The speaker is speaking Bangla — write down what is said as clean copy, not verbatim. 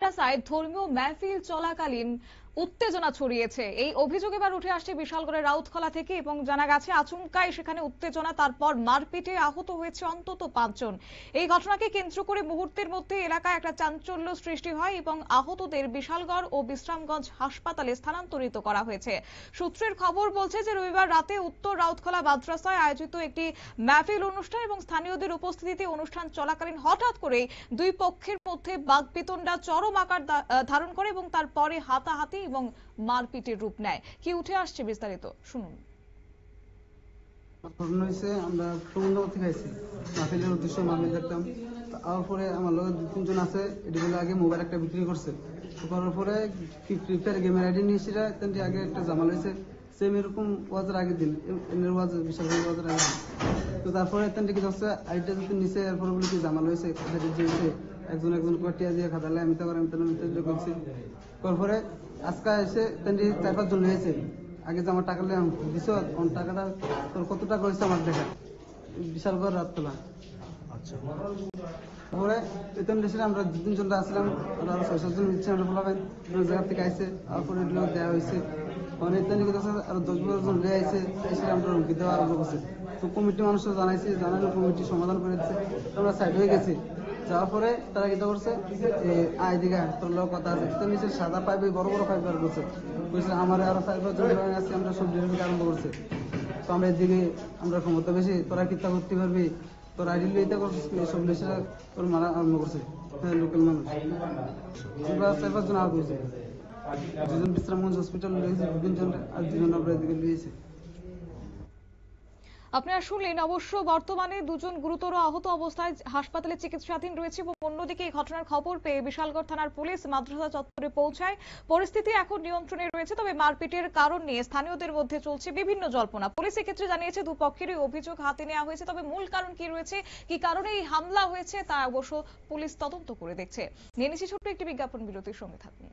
মাদ্রাসায় ধর্মীয় মাহফিল চলাকালীন উত্তেজনা ছড়িয়েছে। এই অভিযোগ এবার উঠে আসছে বিশালগড়ের রাউতখোলা থেকে এবং জানা গেছে আচমকাই সেখানে উত্তেজনা, তারপর মারপিটে আহত হয়েছে অন্তত 5 জন। এই ঘটনাকে কেন্দ্র করে মুহূর্তের মধ্যে এলাকায় একটা চাঞ্চল্য সৃষ্টি হয় এবং আহতদের বিশালগড় ও বিশ্রামগঞ্জ হাসপাতালে স্থানান্তরিত করা হয়েছে। সূত্রের খবর বলছে যে রবিবার রাতে উত্তর রাউতখোলা মাদ্রাসায় আয়োজিত একটি মাহফিল অনুষ্ঠান এবং স্থানীয়দের উপস্থিতিতে অনুষ্ঠান চলাকালীন হঠাৎ করে দুই পক্ষের মধ্যে বাকবিতণ্ডা চরম আকার ধারণ করে এবং তারপরে হাতাহাতি এবং মারপিটের রূপ নেয়। কি উঠে আসছে বিস্তারিত শুনুন। ঘটনা হয়েছে, আমরা প্রবন্ধ থেকে আইছি মাহফিলের উদ্দেশ্য মাহফিল দেখতাম। আর পরে আমার লোক 2-3 জন আছে, এটি বলে আগে মোবাইল একটা বিক্রি করছে। করার পরে ফ্রি ফায়ার গেমের আইডি নিয়েছিল, তেমনি আগে একটা জামাল হয়েছে সেম এরকম ওয়াজের আগের দিন, এমনি ওয়াজ বিশাল ওয়াজের আগের দিন। তো তারপরে তেমনি কি হচ্ছে, আইডিটা যদি নিচে এরপরে বলে কি জামাল হয়েছে একজন কটিয়া দিয়ে খাতালে আমি তো করছি। তারপরে আজকে এসে তেমনি 4-5 জন হয়েছে। আগে যে আমার টাকা দিছ, টাকাটা তোর কত টাকা হয়েছে আমার দেখা বিশাল করে রাত তোলা। তারপরে বেতন দেশে আমরা 2-3 জন আসলাম, আরো 6-7 জন নিচ্ছে, আমরা বলাবেন জায়গা থেকে আইসে। তারপরে দেওয়া হয়েছে অনেক আরো 10-12 জন রে আইসে, এসে আমরা রুমকি দেওয়া আরম্ভ করছে। তো কমিটি মানুষও জানাইছি, জানানো কমিটি সমাধান করে দিচ্ছে। আমরা সাইড হয়ে গেছি। যাওয়ার পরে তারা এটা করছে, আইদিকে তোর লোক কথা আছে, নিচে সাদা পাইপ, বড় বড় পাইপ বার করছে। বলছে আমার আরো 4-5 জন আছে, আমরা সব ডিলিভারি আরম্ভ করছে। তো আমরা এদিকে আমরা ক্ষমতা বেশি, তোরা কিতা করতে পারবি, তোর আইডি লিয়ে করছিস, সব লিসে তোর মারা আরম্ভ করছে। হ্যাঁ, লোকাল মানুষ আমরা 4-5 জন আহত হয়েছে। 2 জন বিশ্রামগঞ্জ হসপিটাল লিয়েছে, 2 জন আর 2 জন আমরা এদিকে লিয়েছে। আপনারা শুনলেন। অবশ্য বর্তমানে 2 জন গুরুতর আহত অবস্থায় হাসপাতালে চিকিৎসাধীন রয়েছে এবং অন্যদিকে এই ঘটনার খবর পেয়ে বিশালগড় থানার পুলিশ মাদ্রাসা চত্বরে পৌঁছায়। পরিস্থিতি এখন নিয়ন্ত্রণে রয়েছে, তবে মারপিটের কারণ নিয়ে স্থানীয়দের মধ্যে চলছে বিভিন্ন জল্পনা। পুলিশ এক্ষেত্রে জানিয়েছে দুপক্ষেরই অভিযোগ হাতে নেওয়া হয়েছে, তবে মূল কারণ কি রয়েছে, কি কারণে এই হামলা হয়েছে তা অবশ্য পুলিশ তদন্ত করে দেখছে। নিয়ে নিচ্ছি ছোট্ট একটি বিজ্ঞাপন বিরতির সঙ্গে থাকুন।